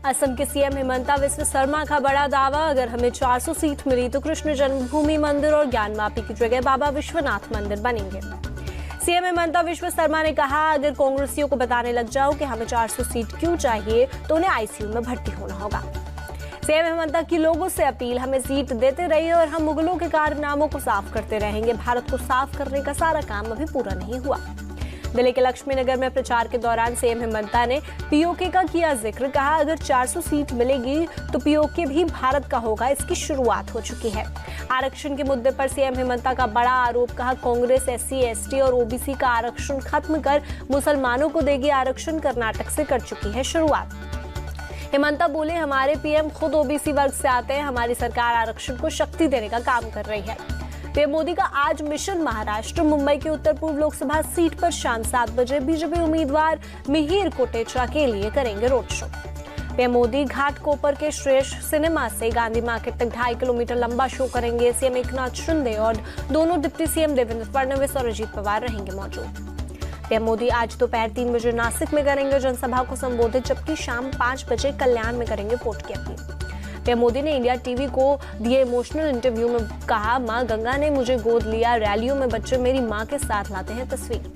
असम के सीएम हिमंता बिस्वा शर्मा का बड़ा दावा, अगर हमें 400 सीट मिली तो कृष्ण जन्मभूमि मंदिर और ज्ञानवापी की जगह बाबा विश्वनाथ मंदिर बनेंगे। सीएम हिमंता बिस्वा शर्मा ने कहा, अगर कांग्रेसियों को बताने लग जाओ कि हमें 400 सीट क्यों चाहिए तो उन्हें आईसीयू में भर्ती होना होगा। सीएम हिमंता की लोगों से अपील, हमें सीट देते रहिए और हम मुगलों के कारनामों को साफ करते रहेंगे। भारत को साफ करने का सारा काम अभी पूरा नहीं हुआ। दिल्ली के लक्ष्मी नगर में प्रचार के दौरान सीएम हिमंता ने पीओके का किया जिक्र, कहा अगर 400 सीट मिलेगी तो पीओके भी भारत का होगा, इसकी शुरुआत हो चुकी है। आरक्षण के मुद्दे पर सीएम हिमंता का बड़ा आरोप, कहा कांग्रेस एससी एसटी और ओबीसी का आरक्षण खत्म कर मुसलमानों को देगी आरक्षण, कर्नाटक से कर चुकी है शुरुआत। हिमंता बोले, हमारे पीएम खुद ओबीसी वर्ग से आते हैं, हमारी सरकार आरक्षण को शक्ति देने का काम कर रही है। पीएम मोदी का आज मिशन महाराष्ट्र, मुंबई की उत्तर पूर्व लोकसभा सीट पर शाम 7 बजे बीजेपी उम्मीदवार मिहिर कोटेचा के लिए करेंगे road show. PM Modi Ghatkopar के श्रेष्ठ सिनेमा से गांधी मार्केट तक 2.5 किलोमीटर लंबा शो करेंगे। सीएम एकनाथ शिंदे और दोनों डिप्टी सीएम देवेंद्र फडणवीस और अजीत पवार रहेंगे मौजूद। पीएम मोदी आज दोपहर 3 बजे नासिक में करेंगे जनसभा को संबोधित, जबकि शाम 5 बजे कल्याण में करेंगे वोट की अपील। पीएम मोदी ने इंडिया टीवी को दिए इमोशनल इंटरव्यू में कहा, मां गंगा ने मुझे गोद लिया, रैलियों में बच्चे मेरी मां के साथ लाते हैं तस्वीर।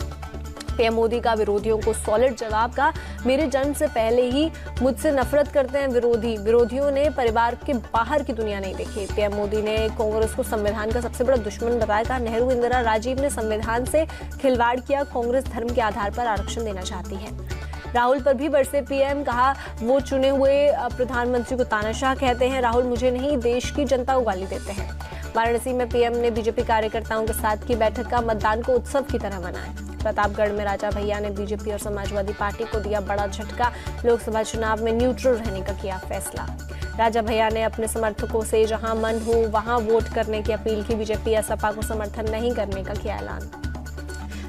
पीएम मोदी का विरोधियों को सॉलिड जवाब, का मेरे जन्म से पहले ही मुझसे नफरत करते हैं विरोधियों ने परिवार के बाहर की दुनिया नहीं देखी। पीएम मोदी ने कांग्रेस को संविधान का सबसे बड़ा दुश्मन बताया, कहा नेहरू इंदिरा राजीव ने संविधान से खिलवाड़ किया, कांग्रेस धर्म के आधार पर आरक्षण देना चाहती है। राहुल पर भी बरसे पीएम, कहा वो चुने हुए प्रधानमंत्री को तानाशाह कहते हैं, राहुल मुझे नहीं देश की जनता को गाली देते हैं। वाराणसी में पीएम ने बीजेपी कार्यकर्ताओं के साथ की बैठक, का मतदान को उत्सव की तरह मनाया। प्रतापगढ़ में राजा भैया ने बीजेपी और समाजवादी पार्टी को दिया बड़ा झटका, लोकसभा चुनाव में न्यूट्रल रहने का किया फैसला। राजा भैया ने अपने समर्थकों से जहां मन हो वहां वोट करने की अपील की, बीजेपी या सपा को समर्थन नहीं करने का किया ऐलान।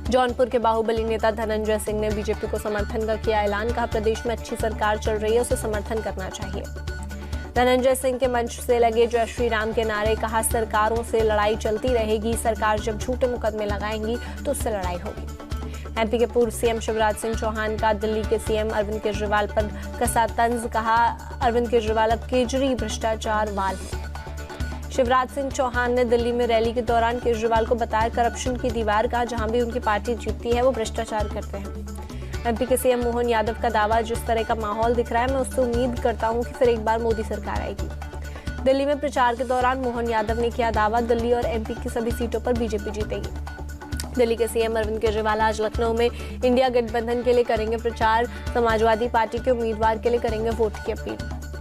जौनपुर के बाहुबली नेता धनंजय सिंह ने बीजेपी को समर्थन का किया ऐलान, कहा प्रदेश में अच्छी सरकार चल रही है, उसे समर्थन करना चाहिए। धनंजय सिंह के मंच से लगे जय श्री राम के नारे, कहा सरकारों से लड़ाई चलती रहेगी, सरकार जब झूठे मुकदमे लगाएंगी तो उससे लड़ाई होगी। एमपी के पूर्व सीएम शिवराज सिंह चौहान का दिल्ली के सीएम अरविंद केजरीवाल पर कसा तंज, कहा अरविंद केजरीवाल अब केजरी भ्रष्टाचार वाल है। शिवराज सिंह चौहान ने दिल्ली में रैली के दौरान केजरीवाल को बताया करप्शन की दीवार, का जहां भी उनकी पार्टी जीतती है वो भ्रष्टाचार करते हैं। एमपी के सीएम मोहन यादव का दावा, जिस तरह का माहौल दिख रहा है मैं उससे उम्मीद करता हूं कि फिर एक बार मोदी सरकार आएगी। दिल्ली में प्रचार के दौरान मोहन यादव ने किया दावा, दिल्ली और एमपी की सभी सीटों पर बीजेपी जीतेगी। दिल्ली के सीएम अरविंद केजरीवाल आज लखनऊ में इंडिया गठबंधन के लिए करेंगे प्रचार, समाजवादी पार्टी के उम्मीदवार के लिए करेंगे वोट की अपील।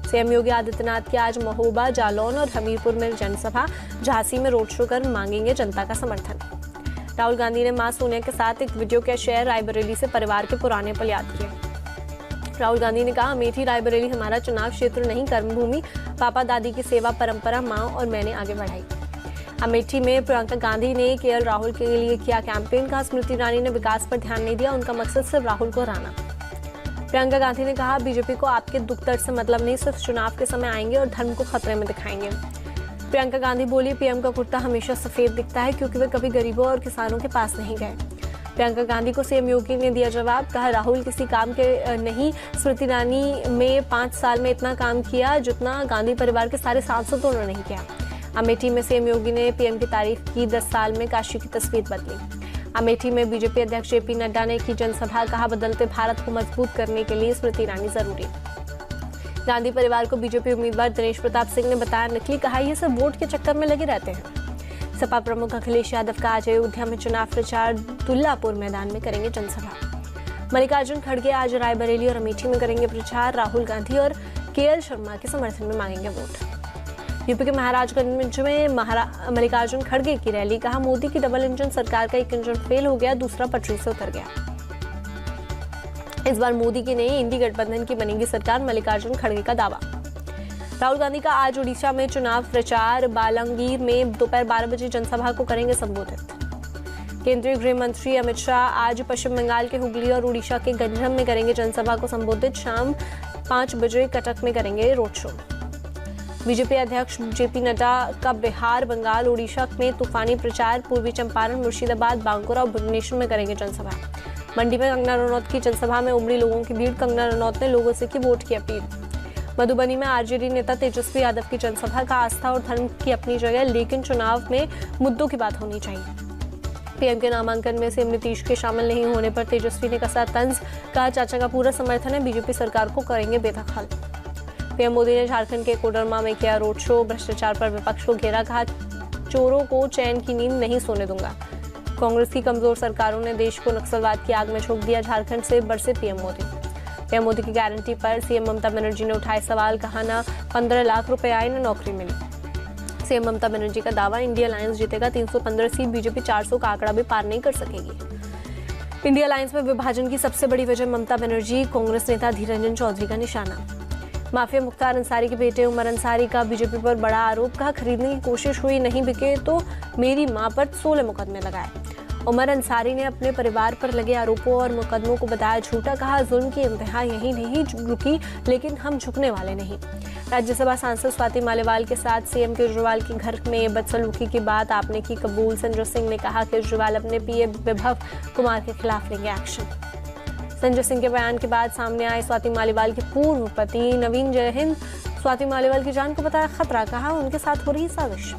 सीएम योगी आदित्यनाथ की आज महोबा, जालौन और हमीरपुर में जनसभा, झांसी में रोड शो कर मांगेंगे जनता का समर्थन। राहुल गांधी ने मां सोनिया के साथ एक वीडियो किया शेयर, रायबरेली से परिवार के पुराने पल याद किए। राहुल गांधी ने कहा, अमेठी रायबरेली हमारा चुनाव क्षेत्र नहीं कर्मभूमि, पापा दादी की सेवा परंपरा मां और मैंने आगे बढ़ाई। अमेठी में प्रियंका गांधी ने केएल राहुल के लिए किया कैंपेन, का स्मृति ईरानी ने विकास पर ध्यान नहीं दिया, उनका मकसद सिर्फ राहुल को हराना। प्रियंका गांधी ने कहा, बीजेपी को आपके दुख दर्द से मतलब नहीं, सिर्फ चुनाव के समय आएंगे और धर्म को खतरे में दिखाएंगे। प्रियंका गांधी बोली, पीएम का कुर्ता हमेशा सफेद दिखता है क्योंकि वे कभी गरीबों और किसानों के पास नहीं गए। प्रियंका गांधी को सीएम योगी ने दिया जवाब, कहा राहुल किसी काम के नहीं, स्मृति ईरानी में 5 साल में इतना काम किया जितना गांधी परिवार के सारे सांसदों ने नहीं किया। अमेठी में सीएम योगी ने पीएम की तारीफ की, 10 साल में काशी की तस्वीर बदली। अमेठी में बीजेपी अध्यक्ष जेपी नड्डा ने की जनसभा, कहा बदलते भारत को मजबूत करने के लिए स्मृति ईरानी जरूरी। गांधी परिवार को बीजेपी उम्मीदवार दिनेश प्रताप सिंह ने बताया नकली, कहा ये सब वोट के चक्कर में लगे रहते हैं। सपा प्रमुख अखिलेश यादव का आज अयोध्या में चुनाव प्रचार, दुल्लापुर मैदान में करेंगे जनसभा। मल्लिकार्जुन खड़गे आज रायबरेली और अमेठी में करेंगे प्रचार, राहुल गांधी और केएल शर्मा के समर्थन में मांगेंगे वोट। यूपी के महाराजगंज में मल्लिकार्जुन खड़गे की रैली, कहा मोदी की डबल इंजन सरकार का एक इंजन फेल हो गया, दूसरा पटरी से उतर गया। इस बार मोदी की नहीं इंडी गठबंधन की बनेगी सरकार, मल्लिकार्जुन खड़गे का दावा। राहुल गांधी का आज उड़ीसा में चुनाव प्रचार, बालांगीर में दोपहर 12 बजे जनसभा को करेंगे संबोधित। केंद्रीय गृह मंत्री अमित शाह आज पश्चिम बंगाल के हुगली और उड़ीसा के गंजम में करेंगे जनसभा को संबोधित, शाम 5 बजे कटक में करेंगे रोड शो। बीजेपी अध्यक्ष जेपी नड्डा का बिहार, बंगाल, उड़ीसा में तूफानी प्रचार, पूर्वी चंपारण, मुर्शिदाबाद, बांकुरा और भुवनेश्वर में करेंगे जनसभा। मंडी में कंगना रनौत की जनसभा में उमड़ी लोगों की भीड़, कंगना रनौत ने लोगों से की वोट की अपील। मधुबनी में आरजेडी नेता तेजस्वी यादव की जनसभा का आस्था और धर्म की अपनी जगह, लेकिन चुनाव में मुद्दों की बात होनी चाहिए। पीएम के नामांकन में सीएम नीतीश के शामिल नहीं होने पर तेजस्वी ने कसा तंज, कहा चाचा का पूरा समर्थन है, बीजेपी सरकार को करेंगे बेदखल। पीएम मोदी ने झारखंड के कोडरमा में किया रोड शो, भ्रष्टाचार पर विपक्ष को घेरा, कहा चोरों को चैन की नींद नहीं सोने दूंगा। कांग्रेस की कमजोर सरकारों ने देश को नक्सलवाद की आग में झोंक दिया, झारखंड से बरसे पीएम मोदी। पीएम मोदी की गारंटी पर सीएम ममता बनर्जी ने उठाए सवाल, कहा ना 15 लाख रुपए आए न नौकरी मिली। सीएम ममता बनर्जी का दावा, इंडिया अलायंस जीतेगा 315 सीट, बीजेपी 400 का आंकड़ा भी पार नहीं कर सकेगी। इंडिया अलायंस में विभाजन की सबसे बड़ी वजह ममता बनर्जी, कांग्रेस नेता अधीर रंजन चौधरी का निशाना। माफिया मुख्तार अंसारी के बेटे उमर अंसारी का बीजेपी पर बड़ा आरोप, कहा खरीदने की कोशिश हुई, नहीं बिके तो मेरी मां पर 16 मुकदमे लगाए। उमर अंसारी ने अपने परिवार पर लगे आरोपों और मुकदमों को बताया झूठा, कहा जुल्म की इंतहा यही नहीं रुकी, लेकिन हम झुकने वाले नहीं। राज्यसभा सांसद स्वाति मालीवाल के साथ सीएम केजरीवाल के घर में बदसलूकी की बात आपने की कबूल, संजय सिंह ने कहा केजरीवाल अपने पीए विभव कुमार के खिलाफ लेंगे एक्शन। संजय सिंह के बयान के बाद सामने आए स्वाति मालीवाल के पूर्व पति नवीन जयहिंद, स्वाति मालीवाल की जान को बताया खतरा, कहा उनके साथ हो रही साजिश।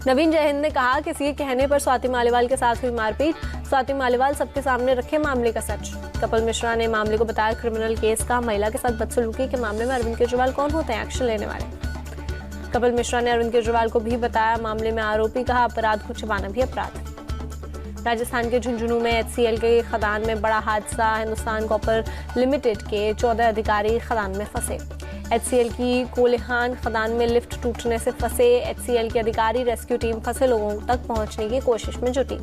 नवीन जयहिंद ने कहा किसी के कहने पर स्वाति मालीवाल के साथ हुई मारपीट, स्वाति मालीवाल सबके सामने रखे मामले का सच। कपिल मिश्रा ने मामले को बताया क्रिमिनल केस का, महिला के साथ बदसलूकी के मामले में अरविंद केजरीवाल कौन होते हैं एक्शन लेने वाले। कपिल मिश्रा ने अरविंद केजरीवाल को भी बताया मामले में आरोपी, कहा अपराध को छिपाना भी अपराध। राजस्थान के झुंझुनू में एचसीएल के खदान में बड़ा हादसा, हिंदुस्तान कॉपर लिमिटेड के 14 अधिकारी खदान में फंसे। एचसीएल की कोल्हान खदान में लिफ्ट टूटने से फंसे एचसीएल के अधिकारी, रेस्क्यू टीम फंसे लोगों तक पहुंचने की कोशिश में जुटी।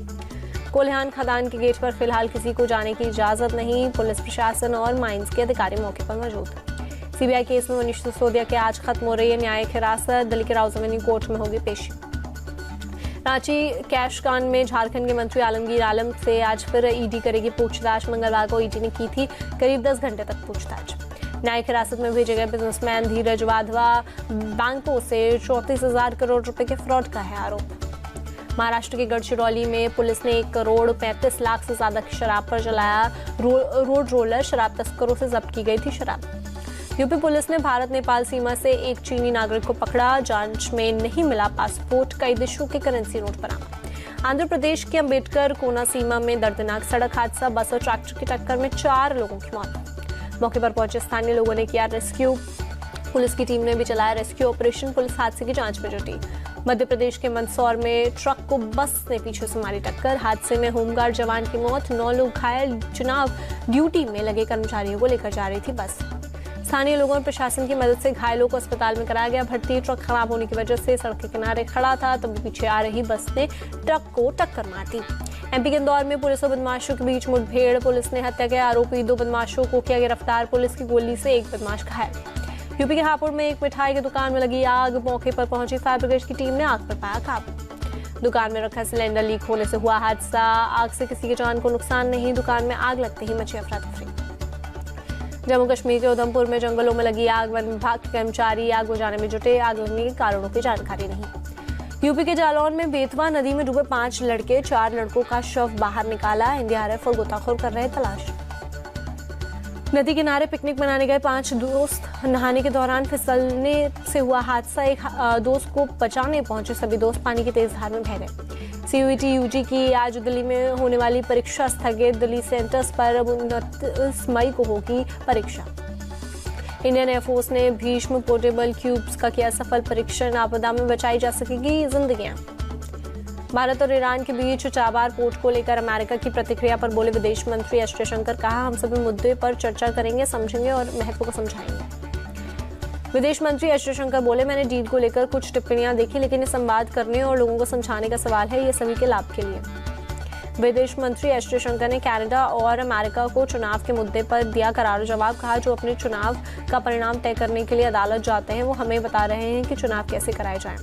कोल्हान खदान के गेट पर फिलहाल किसी को जाने की इजाजत नहीं, पुलिस प्रशासन और माइंस के अधिकारी मौके पर मौजूद। सीबीआई केस में मनीष सिसोदिया के आज खत्म हो रही है न्यायिक हिरासत, दिल्ली के राव जमीनी कोर्ट में होगी पेशी। रांची कैश कांड में झारखंड के मंत्री आलमगीर आलम से आज फिर ईडी करेगी पूछताछ, मंगलवार को ईडी ने की थी करीब 10 घंटे तक पूछताछ। न्यायिक हिरासत में भेजे गए बिजनेसमैन धीरज वाधवा, बैंकों से 34,000 करोड़ रुपए के फ्रॉड का है आरोप। महाराष्ट्र के गढ़चिरौली में पुलिस ने 1 करोड़ 35 लाख से ज्यादा की शराब पर चलाया रोड रोलर, शराब तस्करों से जब्त की गई थी शराब। यूपी पुलिस ने भारत नेपाल सीमा से एक चीनी नागरिक को पकड़ा, जांच में नहीं मिला पासपोर्ट, कई देशों के करेंसी नोट बरामद। आंध्र प्रदेश के अंबेडकर कोना सीमा में दर्दनाक सड़क हादसा, बस और ट्रैक्टर की टक्कर में 4 लोगों की मौत। मौके पर पहुंचे स्थानीय लोगों ने किया रेस्क्यू, पुलिस की टीम ने भी चलाया रेस्क्यू ऑपरेशन, पुलिस हादसे की जांच में जुटी। मध्य प्रदेश के मंदसौर में ट्रक को बस ने पीछे से मारी टक्कर, हादसे में होमगार्ड जवान की मौत, 9 लोग घायल, चुनाव ड्यूटी में लगे कर्मचारियों को लेकर जा रही थी बस। स्थानीय लोगों और प्रशासन की मदद से घायलों को अस्पताल में कराया गया भर्ती। ट्रक खराब होने की वजह से सड़क के किनारे खड़ा था, तभी पीछे आ रही बस ने ट्रक को टक्कर मार दी। एमपी के इंदौर में पुलिस और बदमाशों के बीच मुठभेड़, पुलिस ने हत्या के आरोपी 2 बदमाशों को किया गिरफ्तार, पुलिस की गोली से 1 बदमाश घायल। यूपी के हापुड़ में एक मिठाई की दुकान में लगी आग, मौके पर पहुंची फायर ब्रिगेड की टीम ने आग पर पाया काबू। दुकान में रखा सिलेंडर लीक होने से हुआ हादसा, आग से किसी की जान को नुकसान नहीं, दुकान में आग लगते ही मची अफरा तफरी। जम्मू कश्मीर के उधमपुर में जंगलों में लगी आग, वन विभाग के कर्मचारी आग बुझाने में जुटे, आग लगने के कारणों की जानकारी नहीं। यूपी के जालौन में बेतवा नदी में डूबे 5 लड़के, 4 लड़कों का शव बाहर निकाला, एनडीआरएफ और गोताखोर कर रहे तलाश। नदी किनारे पिकनिक मनाने गए 5 दोस्त, नहाने के दौरान फिसलने से हुआ हादसा, एक दोस्त को बचाने पहुंचे सभी दोस्त पानी की तेज धार में बह गए। सीयूईटी यूजी की आज दिल्ली में होने वाली परीक्षा स्थगित, दिल्ली सेंटर्स पर 29 मई को होगी परीक्षा। इंडियन एयरफोर्स ने भीष्म पोर्टेबल क्यूब्स का किया सफल परीक्षण, आपदा में बचाई जा सकेगी जिंदगियां। भारत और ईरान के बीच चाबार पोर्ट को लेकर अमेरिका की प्रतिक्रिया पर बोले विदेश मंत्री एस जयशंकर, कहा हम सभी मुद्दे पर चर्चा करेंगे, समझेंगे और महत्व को समझाएंगे। विदेश मंत्री एस जयशंकर बोले मैंने डील को लेकर कुछ टिप्पणियां देखी, लेकिन ये संवाद करने और लोगों को समझाने का सवाल है, ये सभी के लाभ के लिए। विदेश मंत्री एस जयशंकर ने कनाडा और अमेरिका को चुनाव के मुद्दे पर दिया करारा जवाब, कहा जो अपने चुनाव का परिणाम तय करने के लिए अदालत जाते हैं वो हमें बता रहे हैं कि चुनाव कैसे कराए जाएं।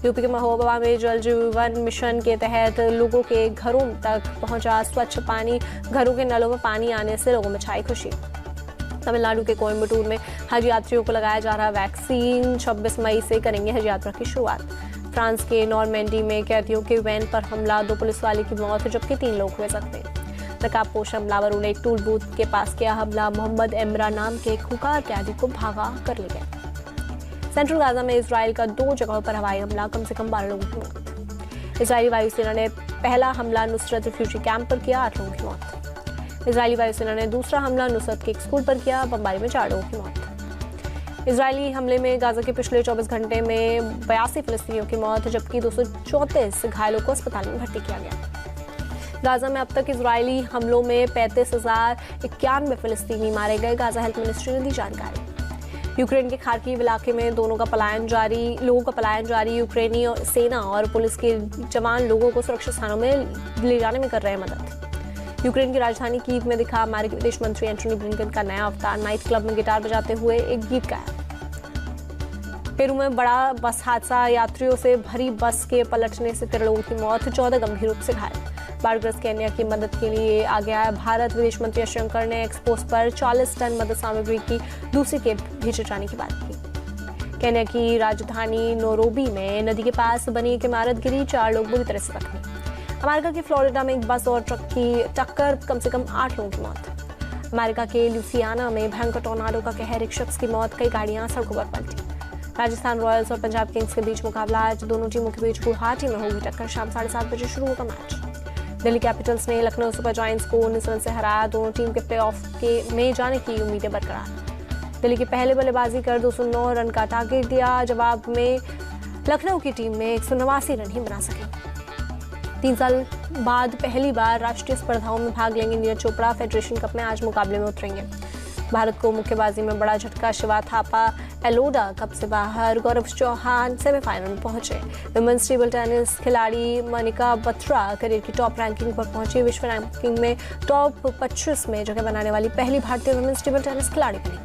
यूपी के महोबा में जल जीवन मिशन के तहत लोगों के घरों तक पहुंचा स्वच्छ पानी, घरों के नलों में पानी आने से लोगों में छाई खुशी। तमिलनाडु के कोयम्बटूर में हज यात्रियों को लगाया जा रहा वैक्सीन, 26 मई से करेंगे हज यात्रा की शुरुआत। फ्रांस के नॉर्मेंडी में कैदियों के वैन पर हमला, 2 पुलिस वाले की मौत जबकि 3 लोग हुए जख्मी। नकाबपोश हमलावरों ने एक टूल बूथ के पास किया हमला। मोहम्मद इमरान नाम के एक खुकार कैदी को भगा कर ले गए। सेंट्रल गाजा में इजराइल का 2 जगहों पर हवाई हमला, कम से कम 12 लोगों की मौत। इजरायली वायुसेना ने पहला हमला नुसरत रिफ्यूजी कैंप पर किया, 8 लोगों की मौत। इजरायली वायुसेना ने दूसरा हमला नुसरत के एक स्कूल पर किया, बमबारी में 4 लोगों की मौत। इजरायली हमले में गाजा के पिछले 24 घंटे में 82 फिलिस्तीनियों की मौत, जबकि 234 घायलों को अस्पताल में भर्ती किया गया। गाजा में अब तक इजरायली हमलों में 35,091 फिलिस्तीनी मारे गए। गाजा हेल्थ मिनिस्ट्री ने दी जानकारी। यूक्रेन के खार्किव इलाके में लोगों का पलायन जारी। यूक्रेनी सेना और पुलिस के जवान लोगों को सुरक्षित स्थानों में ले जाने में कर रहे हैं मदद। यूक्रेन की राजधानी कीव में दिखा अमेरिकी विदेश मंत्री एंटनी ब्लिंकन का नया अवतार। नाइट क्लब में गिटार बजाते हुए एक गीत गाया। पेरू में बड़ा बस हादसा, यात्रियों से भरी बस के पलटने से 13 लोगों की मौत, 14 गंभीर रूप से घायल। बाढ़ग्रस्त केन्या की मदद के लिए आ गया है भारत। विदेश मंत्री एस जयशंकर ने एक्सपोज पर 40 टन मदद सामग्री की दूसरी खेप भेजे जाने की बात की। केन्या की राजधानी नैरोबी में नदी के पास बनी एक इमारत गिरी, 4 लोग बुरी तरह से जख्मी। अमेरिका के फ्लोरिडा में एक बस और ट्रक की टक्कर, कम से कम 8 लोगों की मौत। अमेरिका के लुसियाना में भयंकर टोर्नाडो का कहर, एक शख्स की मौत, कई गाड़ियां सड़कों पर पलटी। राजस्थान रॉयल्स और पंजाब किंग्स के बीच मुकाबला आज। दोनों टीमों के बीच गुवाहाटी में होगी टक्कर। शाम 7:30 बजे शुरू होगा मैच। दिल्ली कैपिटल्स ने लखनऊ सुपर जायंट्स को 19 रन से हराया। दोनों टीम के प्लेऑफ में जाने की उम्मीदें बरकरार। दिल्ली के पहले बल्लेबाजी कर 209 रन का टारगेट दिया। जवाब में लखनऊ की टीम में 189 रन ही बना सकी। 3 साल बाद पहली बार राष्ट्रीय स्पर्धाओं में भाग लेंगे नीरज चोपड़ा। फेडरेशन कप में आज मुकाबले में उतरेंगे। भारत को मुक्केबाजी में बड़ा झटका, शिवा थापा एलोडा कप से बाहर। गौरव चौहान सेमीफाइनल में पहुंचे। विमेंस टेबल टेनिस खिलाड़ी मनिका बत्रा करियर की टॉप रैंकिंग पर पहुंची। विश्व रैंकिंग में टॉप 25 में जगह बनाने वाली पहली भारतीय विमेंस टेबल टेनिस खिलाड़ी बनी।